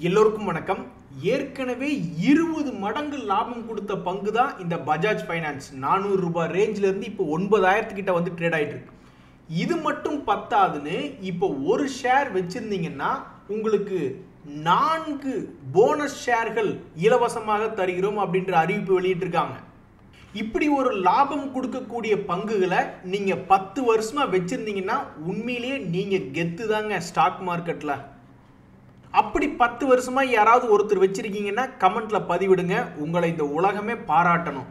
எல்லோருக்கும் வணக்கம். ஏற்கனவே 20 மடங்கு லாபம் கொடுத்த பங்கு தான் இந்த பஜாஜ் ஃபைனான்ஸ். 400 ரூபாய் ரேஞ்சில இருந்து இப்போ 9000 கிட்ட வந்து ட்ரேட் ஆயிட்டு இருக்கு. இது மட்டும் பத்தாதுன்னு இப்போ ஒரு ஷேர் வச்சிருந்தீங்கன்னா உங்களுக்கு 4 போனஸ் ஷேர்கள் இலவசமாக தருகிறோம் அப்படின்ற அறிவிப்பு வெளியிட்டிருக்காங்க. இப்படி ஒரு லாபம் கொடுக்கக்கூடிய பங்குகளை நீங்க 10 வருஷமா வச்சிருந்தீங்கன்னா உண்மையிலேயே நீங்க கெத்து தாங்க ஸ்டாக் மார்க்கெட்ல. அப்படி 10 வருஷமா யாராவது ஒருத்தர் வச்சிருக்கீங்கன்னா கமெண்ட்ல பதிவிடுங்க. உங்களை இந்த உலகமே பாராட்டணும்.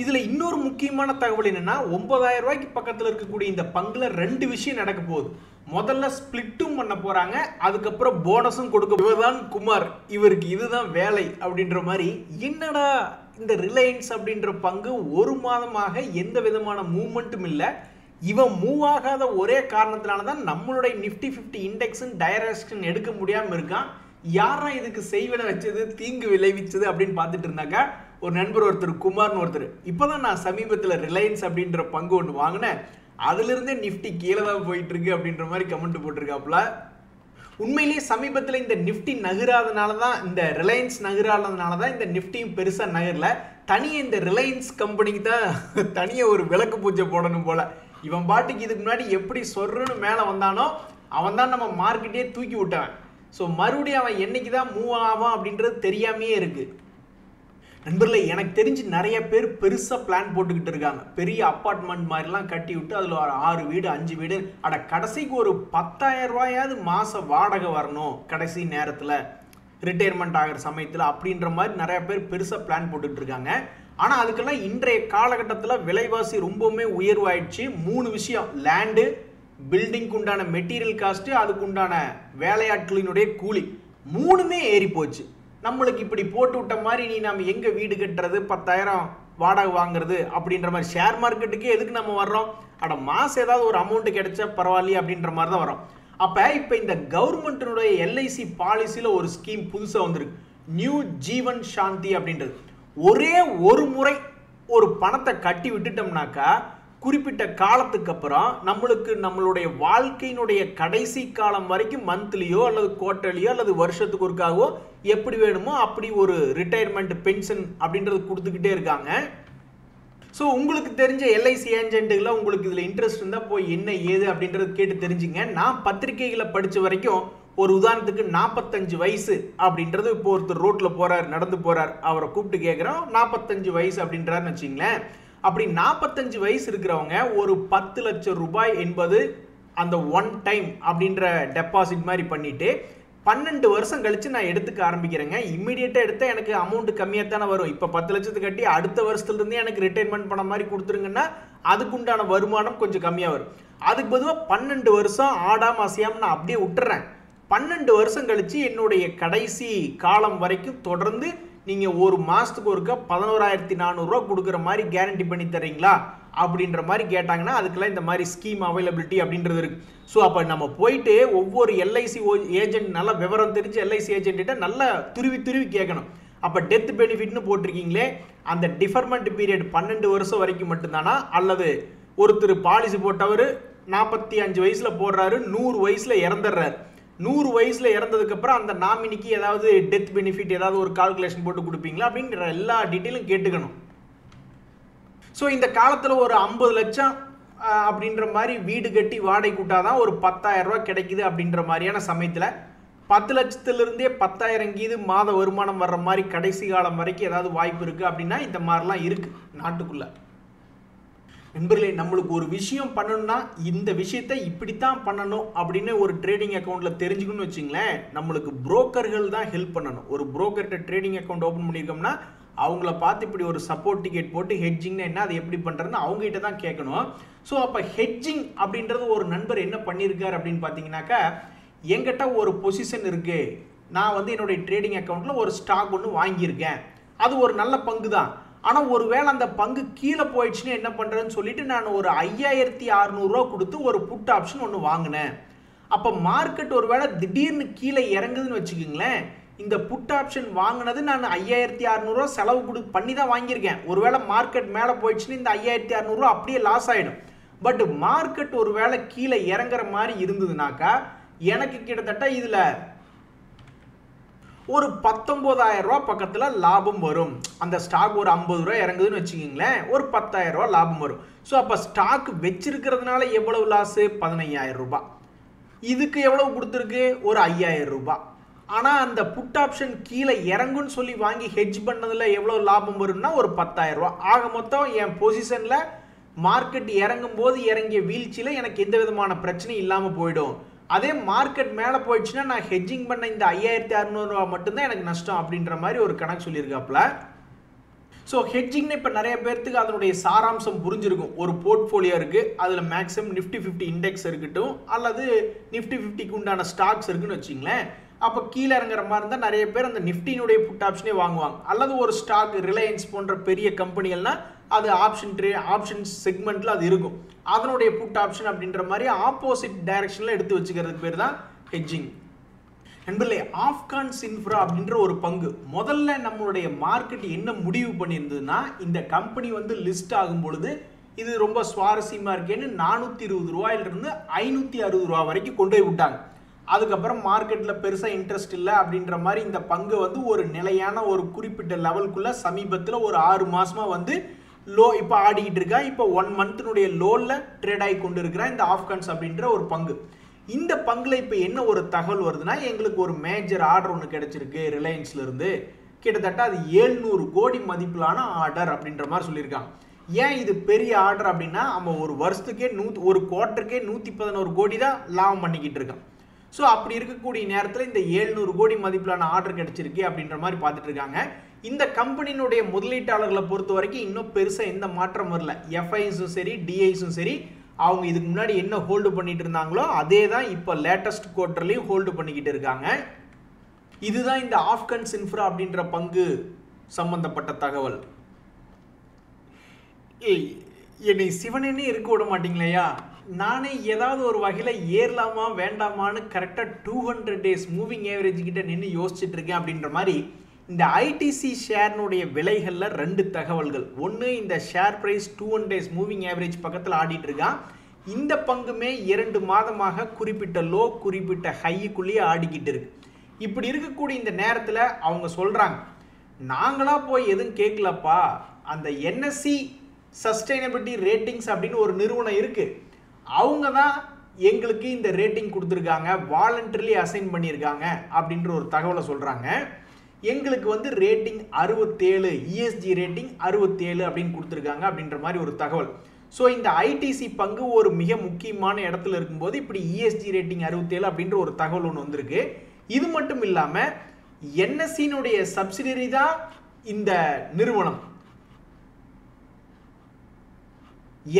இதுல இன்னொரு முக்கியமான தகவல் என்னன்னா, 9000 ரூபாய்க்கு பக்கத்துல இருக்கக்கூடிய இந்த பங்குல 2 விஷயம் நடக்க போகுது. முதல்ல ஸ்பிளிட்டும் பண்ண போறாங்க, அதுக்கப்புறம் போனஸும் கொடுக்க. இவர்தான் குமார், இவருக்கு இதுதான் வேலை அப்படின்ற மாதிரி. என்னடா இந்த ரிலையன்ஸ் அப்படின்ற பங்கு ஒரு மாதமாக எந்த விதமான மூவ்மெண்ட்டும் இல்லை. இவன் மூவ் ஆகாத ஒரே காரணத்தினால தான் நம்மளுடைய நிஃப்டி 50 இண்டெக்ஸ் டைரக்ஷன் எடுக்க முடியாமல் இருக்கான். யாரா இதுக்கு செய்வன வச்சது, தீங்கு விளைவிச்சது அப்படின்னு பார்த்துட்டு இருந்தாக்கா ஒரு நண்பர் ஒருத்தர், குமார்னு ஒருத்தர், இப்போதான் நான் சமீபத்தில் ரிலையன்ஸ் அப்படின்ற பங்கு ஒன்று வாங்கினேன், அதுலேருந்தே நிஃப்டி கீழே தான் போயிட்டு இருக்கு அப்படின்ற மாதிரி கமெண்ட் போட்டிருக்காப்புல. உண்மையிலேயே சமீபத்தில் இந்த நிஃப்டி நகராதனால தான், இந்த ரிலையன்ஸ் நகராதனால தான் இந்த நிஃப்டியும் பெருசாக நகரல. தனியே இந்த ரிலையன்ஸ் கம்பெனிக்கு தான் தனியாக ஒரு விளக்கு பூஜை போடணும் போல. இவன் பாட்டுக்கு இதுக்கு முன்னாடி எப்படி சொல்றன்னு மேலே வந்தானோ அவன் தான் நம்ம மார்க்கெட்டே தூக்கி விட்டான். ஸோ மறுபடியும் அவன் என்னைக்கு தான் மூவ் ஆவான் அப்படின்றது தெரியாமையே இருக்கு. நண்பர்களே, எனக்கு தெரிஞ்சு நிறைய பேர் பெருசாக பிளான் போட்டுக்கிட்டு இருக்காங்க. பெரிய அப்பார்ட்மெண்ட் மாதிரிலாம் கட்டி விட்டு அதில் ஒரு 6 வீடு 5 வீடு, அட கடைசிக்கு ஒரு 10,000 ரூபாயாவது மாதம் வாடகை வரணும் கடைசி நேரத்தில், ரிட்டையர்மெண்ட் ஆகிற சமயத்தில் அப்படின்ற மாதிரி நிறைய பேர் பெருசாக பிளான் போட்டுக்கிட்டு இருக்காங்க. ஆனால் அதுக்கெல்லாம் இன்றைய காலகட்டத்தில் விலைவாசி ரொம்பவுமே உயர்வாயிடுச்சு. 3 விஷயம்: லேண்டு, பில்டிங்க்கு உண்டான மெட்டீரியல் காஸ்ட்டு, அதுக்கு உண்டான வேலையாட்களினுடைய கூலி, 3மே ஏறி போச்சு. நம்மளுக்கு இப்படி போட்டு விட்ட மாதிரி நீ நம்ம எங்கே வீடு கட்டுறது, 10,000 வாடகை வாங்குறது அப்படின்ற மாதிரி. ஷேர் மார்க்கெட்டுக்கு எதுக்கு நம்ம வர்றோம்? அட மாதம் ஏதாவது ஒரு அமௌண்ட் கிடைச்சா பரவாயில்லையே அப்படின்ற மாதிரி தான் வரோம். அப்போ இப்போ இந்த கவர்மெண்ட்டினுடைய எல்ஐசி பாலிசியில் ஒரு ஸ்கீம் புதுசாக வந்திருக்கு, நியூ ஜீவன் சாந்தி அப்படின்றது. ஒரே ஒரு முறை ஒரு பணத்தை கட்டி விட்டுட்டோம்னாக்கா குறிப்பிட்ட காலத்துக்கு அப்புறம் நம்மளுடைய வாழ்க்கையினுடைய கடைசி காலம் வரைக்கும் மந்த்லியோ அல்லது குவார்டர்லியோ அல்லது வருஷத்துக்கு ஒருக்காகவோ எப்படி வேணுமோ அப்படி ஒரு ரிட்டையர்மெண்ட் பென்ஷன் அப்படின்றது கொடுத்துக்கிட்டே இருக்காங்க. ஸோ உங்களுக்கு தெரிஞ்ச எல்ஐசி ஏஜென்ட்டுகளை உங்களுக்கு இதில் இன்ட்ரெஸ்ட் இருந்தால் போய் என்ன ஏது அப்படின்றது கேட்டு தெரிஞ்சுங்க. நான் பத்திரிகைகளை படித்த வரைக்கும் ஒரு உதாரணத்துக்கு 45 வயசு அப்படின்றது, இப்போ ஒருத்தர் ரோட்டில் போகிறார், நடந்து போகிறார், அவரை கூப்பிட்டு கேட்குறோம் 45 வயசு அப்படின்றாருன்னு வச்சிங்களேன். அப்படி 45 வயசு இருக்கிறவங்க ஒரு 10 லட்சம் ரூபாய் என்பது அந்த ஒன் டைம் அப்படின்ற டெபாசிட் மாதிரி பண்ணிட்டு 12 வருஷம் கழிச்சு நான் எடுத்துக்க ஆரம்பிக்கிறேங்க. இம்மிடியேட்டாக எடுத்தால் எனக்கு அமௌண்ட் கம்மியாக தானே வரும். இப்போ 10 லட்சத்துக்கு கட்டி அடுத்த வருஷத்துலேருந்தே எனக்கு ரிட்டைர்மெண்ட் பண்ண மாதிரி கொடுத்துருங்கன்னா அதுக்குண்டான வருமானம் கொஞ்சம் கம்மியாக வரும். அதுக்கு பொதுவாக 12 வருஷம் ஆடாமல் அசையாமல் நான் அப்படியே விட்டுறேன். 12 வருஷம் கழிச்சு என்னுடைய கடைசி காலம் வரைக்கும் தொடர்ந்து நீங்கள் ஒரு மாதத்துக்கு ஒருக்கா 11,400 ரூபா கொடுக்குற மாதிரி கேரண்டி பண்ணி தரீங்களா அப்படின்ற மாதிரி கேட்டாங்கன்னா அதுக்கெல்லாம் இந்த மாதிரி ஸ்கீம் அவைலபிலிட்டி அப்படின்றது இருக்கு. ஸோ அப்போ நம்ம போயிட்டு ஒவ்வொரு எல்ஐசி ஏஜென்ட், நல்லா விவரம் தெரிஞ்ச எல்ஐசி ஏஜென்ட்ட நல்லா துருவி கேட்கணும். அப்போ டெத் பெனிஃபிட்னு போட்டிருக்கீங்களே, அந்த டிஃபர்மெண்ட் பீரியட் 12 வருஷம் வரைக்கும் மட்டும்தானா, அல்லது ஒருத்தர் பாலிசி போட்டவர் 45 வயசில் போடுறாரு, 100 வயசில் இறந்துடுறாரு, 100 வயசுல இறந்ததுக்கு அப்புறம் அந்த நாமினிக்கு ஏதாவது டெத் பெனிஃபிட் ஏதாவது ஒரு கால்குலேஷன் போட்டு கொடுப்பீங்களா அப்படிங்கிற எல்லா டீட்டெயிலும் கேட்டுக்கணும். ஸோ இந்த காலத்தில் ஒரு 50 லட்சம் அப்படின்ற மாதிரி வீடு கட்டி வாடகை கூட்டாதான் ஒரு 10,000 ரூபா கிடைக்குது அப்படின்ற மாதிரியான சமயத்தில் 10 லட்சத்திலிருந்தே 10,000 கீது மாத வருமானம் வர்ற மாதிரி கடைசி காலம் வரைக்கும் ஏதாவது வாய்ப்பு இருக்குது அப்படின்னா இந்த மாதிரிலாம் இருக்குது நாட்டுக்குள்ள. நண்பர்களே, நம்மளுக்கு ஒரு விஷயம் பண்ணணும்னா இந்த விஷயத்தை இப்படித்தான் பண்ணணும் அப்படின்னு ஒரு ட்ரேடிங் அக்கௌண்ட்டில் தெரிஞ்சுக்கணும்னு வச்சுங்களேன், நம்மளுக்கு புரோக்கர்கள் தான் ஹெல்ப் பண்ணணும். ஒரு புரோக்கர்கிட்ட ட்ரேடிங் அக்கௌண்ட் ஓப்பன் பண்ணியிருக்கோம்னா அவங்கள பார்த்து இப்படி ஒரு சப்போர்ட் டிக்கெட் போட்டு ஹெட்ஜிங்னா என்ன, அது எப்படி பண்ணுறதுன்னு அவங்ககிட்ட தான் கேட்கணும். ஸோ அப்போ ஹெட்ஜிங் அப்படின்றது ஒரு நண்பர் என்ன பண்ணியிருக்கார் அப்படின்னு பார்த்தீங்கன்னாக்கா, என்கிட்ட ஒரு பொசிஷன் இருக்குது, நான் வந்து என்னுடைய ட்ரேடிங் அக்கௌண்ட்டில் ஒரு ஸ்டாக் ஒன்று வாங்கியிருக்கேன், அது ஒரு நல்ல பங்கு தான், ஆனால் ஒருவேளை அந்த பங்கு கீழே போயிடுச்சுன்னு என்ன பண்ணுறேன்னு சொல்லிட்டு நான் ஒரு 5,600 ரூபா கொடுத்து ஒரு புட் ஆப்ஷன் ஒன்று வாங்கினேன். அப்போ மார்க்கெட் ஒருவேளை திடீர்னு கீழே இறங்குதுன்னு வச்சுக்கோங்களேன், இந்த புட் ஆப்ஷன் வாங்கினது நான் 5,600 ரூபா செலவு பண்ணி தான் வாங்கியிருக்கேன். ஒருவேளை மார்க்கெட் மேலே போயிடுச்சுன்னு இந்த 5,600 ரூபா அப்படியே லாஸ் ஆகிடும். பட் மார்க்கெட் ஒருவேளை கீழே இறங்குற மாதிரி இருந்ததுனாக்கா எனக்கு கிட்டத்தட்ட இதில் ஒரு 19,000 ரூபா பக்கத்துல லாபம் வரும். அந்த ஸ்டாக் ஒரு 50 ரூபா இறங்குதுன்னு வச்சுக்கீங்களேன், ஒரு 10,000 ரூபா லாபம் வரும். ஸோ அப்போ ஸ்டாக் வச்சிருக்கிறதுனால எவ்வளவு லாஸு? 15,000 ரூபாய். இதுக்கு எவ்வளவு கொடுத்துருக்கு? ஒரு 5,000 ரூபாய். ஆனால் அந்த புட் ஆப்ஷன் கீழே இறங்குன்னு சொல்லி வாங்கி ஹெட்ஜ் பண்ணதில் எவ்வளோ லாபம் வரும்னா ஒரு 10,000 ரூபா. ஆக மொத்தம் என் பொசிஷனில் மார்க்கெட் இறங்கும் போது இறங்கிய வீழ்ச்சியில் எனக்கு எந்த விதமான பிரச்சனையும் இல்லாமல் போயிடும். அதே மார்க்கெட் மேலே போயிடுச்சுன்னா நான் ஹெட்ஜிங் பண்ண இந்த 5,600 ரூபா மட்டும்தான் எனக்கு நஷ்டம் அப்படின்ற மாதிரி ஒரு கணக்கு சொல்லியிருக்காப்புல. ஸோ ஹெட்ஜிங்னு இப்போ நிறைய பேர்த்துக்கு அதனுடைய சாராம்சம் புரிஞ்சிருக்கும். ஒரு போர்ட்ஃபோலியோ இருக்குது, அதில் மேக்ஸிமம் நிஃப்டி 50 இண்டெக்ஸ் இருக்கட்டும் அல்லது நிஃப்டி 50க்கு உண்டான ஸ்டாக்ஸ் இருக்குன்னு வச்சிங்களேன். அப்போ கீழே இறங்குற மாதிரி இருந்தால் நிறைய பேர் அந்த நிஃப்டினுடைய புட் ஆப்ஷனே வாங்குவாங்க. அல்லது ஒரு ஸ்டாக் ரிலையன்ஸ் போன்ற பெரிய கம்பெனிகள்னா அது ஆப்ஷன் செக்மெண்ட்டில் அது இருக்கும். அதனுடைய புட் ஆப்ஷன் அப்படின்ற மாதிரி ஆப்போசிட் டைரக்ஷனில் எடுத்து வச்சுக்கிறதுக்கு பேர் தான் ஹெட்ஜிங். நண்பர்களே, ஆப்கான்ஸ் இன்ஃப்ரா அப்படின்ற ஒரு பங்கு முதல்ல நம்மளுடைய மார்க்கெட் என்ன முடிவு பண்ணியிருந்ததுன்னா, இந்த கம்பெனி வந்து லிஸ்ட் ஆகும் பொழுது இது ரொம்ப சுவாரஸ்யமாக இருக்கேன்னு 420 ரூபாயிலிருந்து 560 ரூபா வரைக்கும் கொண்டு போய் விட்டாங்க. அதுக்கப்புறம் மார்க்கெட்டில் பெருசாக இன்ட்ரெஸ்ட் இல்லை அப்படின்ற மாதிரி இந்த பங்கு வந்து ஒரு நிலையான ஒரு குறிப்பிட்ட லெவலுக்குள்ள சமீபத்தில் ஒரு 6 மாசமாக வந்து லோ இப்போ ஆடிக்கிட்டு இருக்கா. இப்போ 1 மந்த்தினுடைய லோவில் ட்ரேட் ஆகி கொண்டு இருக்கிறா இந்த ஆப்கான்ஸ் அப்படின்ற ஒரு பங்கு. இந்த பங்குல இப்போ என்ன ஒரு தகவல் வருதுன்னா, எங்களுக்கு ஒரு மேஜர் ஆர்டர் ஒன்று கிடைச்சிருக்கு ரிலையன்ஸ்ல இருந்து. கிட்டத்தட்ட அது 700 கோடி மதிப்பிலான ஆர்டர் அப்படின்ற மாதிரி சொல்லியிருக்காங்க. ஏன் இது பெரிய ஆர்டர் அப்படின்னா, நம்ம ஒரு வருஷத்துக்கே ஒரு குவார்ட்டருக்கே 111 கோடி தான் லாபம் பண்ணிக்கிட்டு இருக்கோம். ஸோ அப்படி இருக்கக்கூடிய நேரத்தில் இந்த 700 கோடி மதிப்பிலான ஆர்டர் கிடைச்சிருக்கு அப்படின்ற மாதிரி பார்த்துட்டு இருக்காங்க. இந்த கம்பெனியினுடைய முதலீட்டாளர்களை பொறுத்த வரைக்கும் இன்னும் பெருசாக எந்த மாற்றம் வரல. எஃப்ஐஸும் சரி டிஐஸும் சரி அவங்க இதுக்கு முன்னாடி என்ன ஹோல்டு பண்ணிட்டு இருந்தாங்களோ அதே தான் இப்போ லேட்டஸ்ட் குவார்ட்டர்லையும் ஹோல்டு பண்ணிக்கிட்டு இருக்காங்க. இதுதான் இந்த ஆப்கான்ஸ் இன்ஃப்ரா அப்படின்ற பங்கு சம்பந்தப்பட்ட தகவல். என்னை சிவனே இருக்க விட மாட்டீங்களேயா? நானே ஏதாவது ஒரு வகையில் ஏறலாமா வேண்டாமான்னு கரெக்டாக 200 டேஸ் மூவிங் ஆவரேஜ் கிட்ட நின்று யோசிச்சுட்டு இருக்கேன் அப்படின்ற மாதிரி இந்த ஐடிசி ஷேர்னுடைய விலைகளில் 2 தகவல்கள். ஒன்று, இந்த share price 200 days moving average பக்கத்தில் ஆடிட்டு இருக்கான். இந்த பங்குமே 2 மாதமாக குறிப்பிட்ட லோ குறிப்பிட்ட ஹைக்குள்ளேயே ஆடிக்கிட்டு இருக்கு. இப்படி இருக்கக்கூடிய இந்த நேரத்தில் அவங்க சொல்கிறாங்க, நாங்களா போய் எதுவும் கேட்கலப்பா, அந்த என்எஸ்சி சஸ்டைனபிலிட்டி ரேட்டிங்ஸ் அப்படின்னு ஒரு நிறுவனம் இருக்குது, அவங்க தான் எங்களுக்கு இந்த ரேட்டிங் கொடுத்துருக்காங்க, வாலண்டரிலி அசைன் பண்ணியிருக்காங்க அப்படின்ற ஒரு தகவலை சொல்கிறாங்க. எங்களுக்கு வந்து ரேட்டிங் 67, இஎஸ்ஜி ரேட்டிங் 67 அப்படின்னு கொடுத்துருக்காங்க அப்படின்ற மாதிரி ஒரு தகவல். ஸோ இந்த ஐடிசி பங்கு ஒரு மிக முக்கியமான இடத்துல இருக்கும்போது இப்படி இஎஸ்ஜி ரேட்டிங் 67 அப்படின்ற ஒரு தகவல் ஒன்று வந்திருக்கு. இது மட்டும் இல்லாமல் என்எஸ்சியினுடைய சப்சிடரி தான் இந்த நிறுவனம்.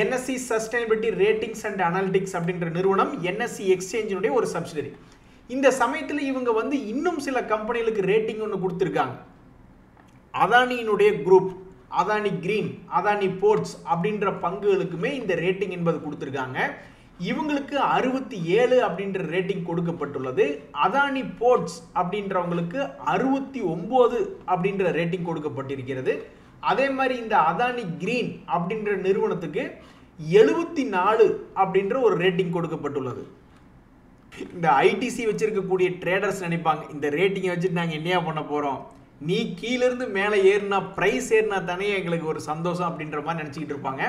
NSC sustainability ratings and analytics அப்படின்ற நிறுவனம் என்எஸ்சி எக்ஸ்சேஞ்சினுடைய ஒரு சப்சிடரி. இந்த சமயத்தில் இவங்க வந்து இன்னும் சில கம்பெனிகளுக்கு ரேட்டிங் ஒன்று கொடுத்துருக்காங்க. அதானியினுடைய group, Adani green, Adani ports அப்படின்ற பங்குகளுக்குமே இந்த ரேட்டிங் என்பது கொடுத்துருக்காங்க. இவங்களுக்கு 67 அப்படின்ற ரேட்டிங் கொடுக்கப்பட்டுள்ளது. அதானி போர்ட்ஸ் அப்படின்றவங்களுக்கு 69 அப்படின்ற ரேட்டிங் கொடுக்கப்பட்டிருக்கிறது. அதே மாதிரி இந்த அதானி கிரீன் அப்படின்ற நிறுவனத்துக்கு 74 அப்படின்ற ஒரு ரேட்டிங் கொடுக்கப்பட்டுள்ளது. இந்த ஐடிசி வச்சிருக்கக்கூடிய ட்ரேடர்ஸ் நினைப்பாங்க, இந்த ரேட்டிங்கை வச்சுட்டு நாங்கள் என்னையா பண்ண போகிறோம், நீ கீழேருந்து மேலே ஏறினா ப்ரைஸ் ஏறினா தானே எங்களுக்கு ஒரு சந்தோஷம் அப்படின்ற மாதிரி நினச்சிக்கிட்டு இருப்பாங்க.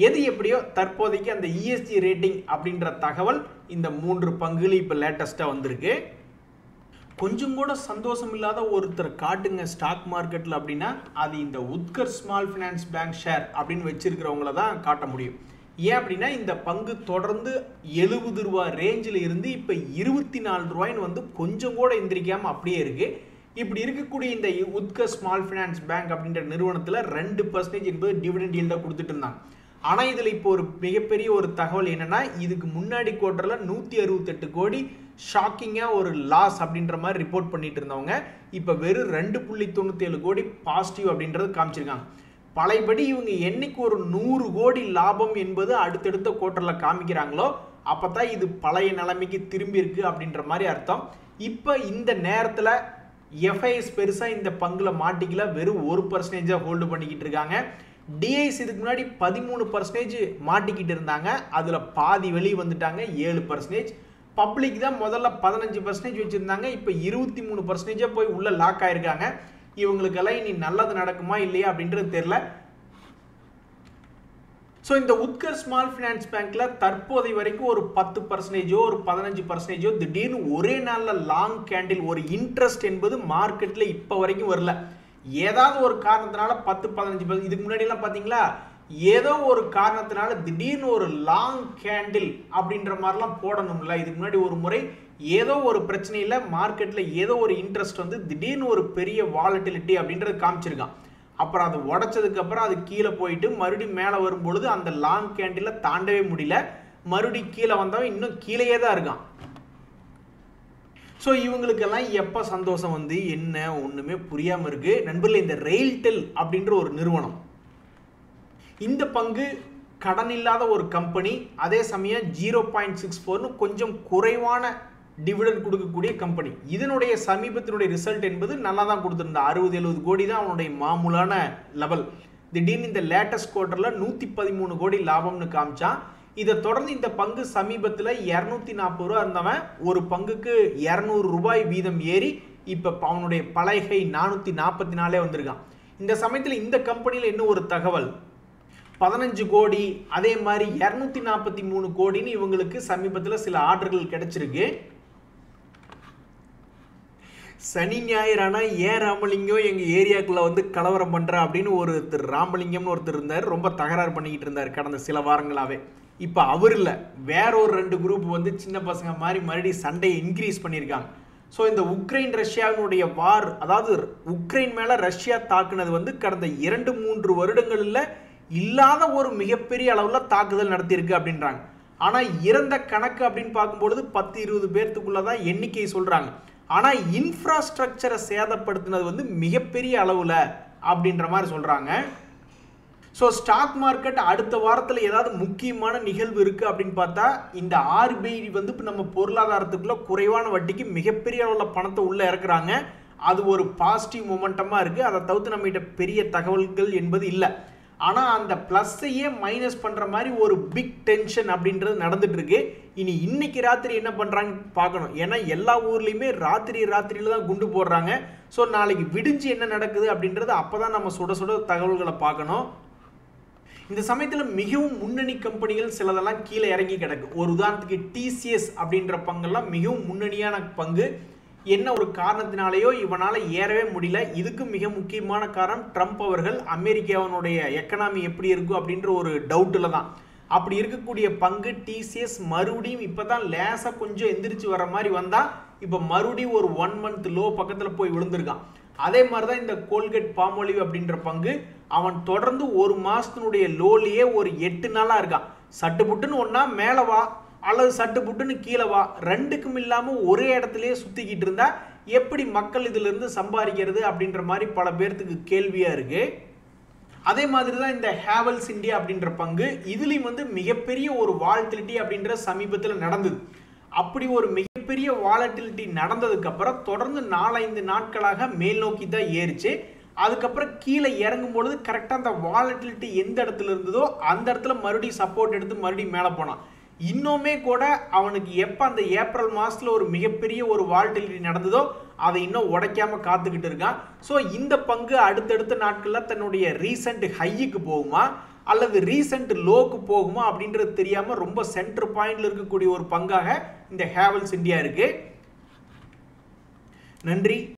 எது எப்படியோ தற்போதைக்கு அந்த இஎஸ்ஜி ரேட்டிங் அப்படின்ற தகவல் இந்த 3 பங்குகள் இப்போ லேட்டஸ்ட்டாக வந்திருக்கு. கொஞ்சம் கூட சந்தோஷம் இல்லாத ஒருத்தர் காட்டுங்க ஸ்டாக் மார்க்கெட்டில் அப்படின்னா அது இந்த Utkarsh small finance bank share அப்படின்னு வச்சிருக்கிறவங்கள தான் காட்ட முடியும். ஏன் அப்படின்னா இந்த பங்கு தொடர்ந்து 70 ரூபா ரேஞ்சில் இருந்து இப்போ 24 ரூபாய்ன்னு வந்து கொஞ்சம் கூட எந்திரிக்காமல் அப்படியே இருக்குது. இப்படி இருக்கக்கூடிய இந்த உத்கர் ஸ்மால் ஃபினான்ஸ் பேங்க் அப்படின்ற நிறுவனத்தில் 2% என்பது டிவிடெண்ட் ஈல்டாக கொடுத்துட்டு இருந்தாங்க. ஆனால் இதில் இப்போ ஒரு மிகப்பெரிய ஒரு தகவல் என்னென்னா, இதுக்கு முன்னாடி குவார்ட்டரில் 168 கோடி ஷாக்கிங்காக ஒரு லாஸ் அப்படின்ற மாதிரி ரிப்போர்ட் பண்ணிட்டு இருந்தவங்க இப்போ வெறும் 2.97 கோடி பாசிட்டிவ் அப்படின்றது காமிச்சிருக்காங்க. பழையபடி இவங்க என்னைக்கு ஒரு 100 கோடி லாபம் என்பது அடுத்தடுத்த குவார்ட்டரில் காமிக்கிறாங்களோ அப்போ தான் இது பழைய நிலைமைக்கு திரும்பி இருக்கு அப்படின்ற மாதிரி அர்த்தம். இப்போ இந்த நேரத்தில் எஃப்ஐஎஸ் பெருசாக இந்த பங்கில் மாட்டிக்கல, வெறும் 1% ஹோல்டு பண்ணிக்கிட்டு இருக்காங்க. டிஐஸ் இதுக்கு முன்னாடி 13% மாட்டிக்கிட்டு இருந்தாங்க, அதில் பாதி வெளியே வந்துட்டாங்க 7%. பப்ளிக் தான் முதல்ல 15% வச்சிருந்தாங்க, இப்போ 23% போய் உள்ள லாக் ஆயிருக்காங்க. இவங்களுக்கெல்லாம் இனி நல்லது நடக்குமா இல்லையா அப்படின்றது தெரியல. ஸோ இந்த உத்கர் ஸ்மால் ஃபினான்ஸ் பேங்க்ல தற்போதை வரைக்கும் ஒரு 10% ஒரு 15% திடீர்னு ஒரே நாளில் லாங் கேண்டில் ஒரு இன்ட்ரெஸ்ட் என்பது மார்க்கெட்டில் இப்போ வரைக்கும் வரல. ஏதாவது ஒரு காரணத்தினால 10-15%, இதுக்கு முன்னாடிலாம் பார்த்தீங்களா ஏதோ ஒரு காரணத்தினால திடீர்னு ஒரு லாங் கேண்டில் அப்படின்ற மாதிரிலாம் போடணும்ல. இதுக்கு முன்னாடி ஒரு முறை ஏதோ ஒரு பிரச்சனையில் மார்க்கெட்டில் ஏதோ ஒரு இன்ட்ரெஸ்ட் வந்து திடீர்னு ஒரு பெரிய வாலட்டிலிட்டி அப்படின்றது காமிச்சிருக்கான். அப்புறம் அது உடைச்சதுக்கு அப்புறம் அது கீழே போயிட்டு மறுபடியும் மேலே வரும்பொழுது அந்த லாங் கேண்டில தாண்டவே முடியல, மறுபடியும் கீழே வந்தவன் இன்னும் கீழேயே தான் இருக்கான். ஸோ இவங்களுக்கெல்லாம் எப்போ சந்தோஷம் வந்து என்ன ஒன்றுமே புரியாமல் இருக்கு நண்பர்களே. இந்த ரெயில்டெல் அப்படின்ற ஒரு நிறுவனம், இந்த பங்கு கடன் இல்லாத ஒரு கம்பெனி, அதே சமயம் 0.64 கொஞ்சம் குறைவான டிவிடெண்ட் கொடுக்கக்கூடிய கம்பெனி. இதனுடைய சமீபத்தினுடைய ரிசல்ட் என்பது நல்லா தான் கொடுத்துருந்தா, 60-70 கோடி தான் அவனுடைய மாமூலான லெவல். திடீர்னு இந்த லேட்டஸ்ட் குவார்டர்ல 113 கோடி லாபம்னு காமிச்சான். இதை தொடர்ந்து இந்த பங்கு சமீபத்தில் 240 ரூபா இருந்தவன் ஒரு பங்குக்கு 200 ரூபாய் வீதம் ஏறி இப்போ அவனுடைய பலகை 444 வந்திருக்கான். இந்த சமயத்தில் இந்த கம்பெனியில் என்ன ஒரு தகவல், 15 கோடி அதே மாதிரி 243 கோடின்னு இவங்களுக்கு சமீபத்தில் சில ஆர்டர்கள் கிடைச்சிருக்கு. சனி ஞாயிறானா ஏன் ராமலிங்கம் எங்கள் ஏரியாக்குள்ளே வந்து கலவரம் பண்ணுறா அப்படின்னு ஒருத்தர் ராமலிங்கம்னு ஒருத்தர் இருந்தார், ரொம்ப தகராறு பண்ணிக்கிட்டு இருந்தார் கடந்த சில வாரங்களாகவே. இப்போ அவர் இல்லை, வேற ஒரு 2 குரூப் வந்து சின்ன பசங்க மாதிரி மறுபடியும் சண்டையை இன்க்ரீஸ் பண்ணியிருக்காங்க. ஸோ இந்த உக்ரைன் ரஷ்யாவினுடைய வார், அதாவது உக்ரைன் மேலே ரஷ்யா தாக்குனது வந்து கடந்த 2-3 வருடங்களில் இல்லாத ஒரு மிகப்பெரிய அளவில் தாக்குதல் நடத்தியிருக்கு அப்படின்றாங்க. ஆனால் இறந்த கணக்கு அப்படின்னு பார்க்கும்பொழுது 10-20 பேர்த்துக்குள்ள தான் எண்ணிக்கை சொல்கிறாங்க. ஆனால் இன்ஃப்ராஸ்ட்ரக்சரை சேதப்படுத்தினது வந்து மிகப்பெரிய அளவில் அப்படின்ற மாதிரி சொல்கிறாங்க. ஸோ ஸ்டாக் மார்க்கெட் அடுத்த வாரத்தில் ஏதாவது முக்கியமான நிகழ்வு இருக்குது அப்படின்னு பார்த்தா, இந்த RBI வந்து இப்போ நம்ம பொருளாதாரத்துக்குள்ள குறைவான வட்டிக்கு மிகப்பெரிய அளவில் பணத்தை உள்ளே இறக்குறாங்க. அது ஒரு பாசிட்டிவ் மொமெண்டமாக இருக்குது. அதை தவிர்த்து நம்மகிட்ட பெரிய தகவல்கள் என்பது இல்லை. ஆனால் அந்த ப்ளஸ்ஸையே மைனஸ் பண்ணுற மாதிரி ஒரு பிக் டென்ஷன் அப்படின்றது நடந்துட்டு இருக்கு. இனி இன்னைக்கு ராத்திரி என்ன பண்ணுறாங்க பார்க்கணும். ஏன்னா எல்லா ஊர்லேயுமே ராத்திரியில் தான் குண்டு போடுறாங்க. ஸோ நாளைக்கு விடிஞ்சு என்ன நடக்குது அப்படின்றது அப்போ தான் நம்ம சுட சுட தகவல்களை பார்க்கணும். இந்த சமயத்தில் மிகவும் முன்னணி கம்பெனிகள் சிலதெல்லாம் கீழே இறங்கி கிடக்கு. ஒரு உதாரணத்துக்கு TCS அப்படின்ற பங்கெல்லாம் மிகவும் முன்னணியான பங்கு. என்ன ஒரு காரணத்தினாலேயோ இவனால் ஏறவே முடியல. இதுக்கு மிக முக்கியமான காரணம் ட்ரம்ப் அவர்கள் அமெரிக்காவினுடைய எக்கனாமி எப்படி இருக்கும் அப்படின்ற ஒரு டவுட்டில் தான். அப்படி இருக்கக்கூடிய பங்கு TCS மறுபடியும் இப்போ தான் லேசாக கொஞ்சம் எந்திரிச்சு வர மாதிரி வந்தால் இப்போ மறுபடியும் ஒரு 1 மந்த் லோ பக்கத்தில் போய் விழுந்திருக்கான். அதே மாதிரி தான் இந்த கோல்கேட் பாமோலிவ் அப்படின்ற பங்கு, அவன் தொடர்ந்து ஒரு மாதத்தினுடைய லோலியே ஒரு 8 நாளாக இருக்கான். சட்டுப்புட்டுன்னு ஒன்றா மேலே வா அல்லது சட்டு புட்டுன்னு கீழே வா, ரெண்டுக்கும் இல்லாமல் ஒரே இடத்துலயே சுற்றிக்கிட்டு இருந்தா எப்படி மக்கள் இதிலிருந்து சம்பாதிக்கிறது அப்படின்ற மாதிரி பல பேர்த்துக்கு கேள்வியாக இருக்கு. அதே மாதிரி தான் இந்த ஹேவல்ஸ் இந்தியா அப்படின்ற பங்கு, இதுலேயும் வந்து மிகப்பெரிய ஒரு வாலட்டிலிட்டி அப்படின்ற சமீபத்தில் நடந்தது. அப்படி ஒரு மிகப்பெரிய வாலட்டிலிட்டி நடந்ததுக்கு அப்புறம் தொடர்ந்து 4-5 நாட்களாக மேல் நோக்கி தான் ஏறிச்சு. அதுக்கப்புறம் கீழே இறங்கும் பொழுது கரெக்டாக அந்த வாலட்டிலிட்டி எந்த இடத்துல இருந்ததோ அந்த இடத்துல மறுபடியும் சப்போர்ட் எடுத்து மறுபடியும் மேலே போனான். இன்னுமே கூட அவனுக்கு எப்போ அந்த ஏப்ரல் மாதத்தில் ஒரு மிகப்பெரிய ஒரு வாலட்டிலிட்டி நடந்ததோ அதை இன்னும் உடைக்காம காத்துக்கிட்டு இருக்கான். ஸோ இந்த பங்கு அடுத்தடுத்த நாட்களில் தன்னுடைய ரீசெண்ட் ஹைக்கு போகுமா அல்லது ரீசெண்ட் லோக்கு போகுமா அப்படின்றது தெரியாமல் ரொம்ப சென்டர் பாயிண்ட்ல இருக்கக்கூடிய ஒரு பங்காக இந்த ஹேவல்ஸ் இந்தியா இருக்கு. நன்றி.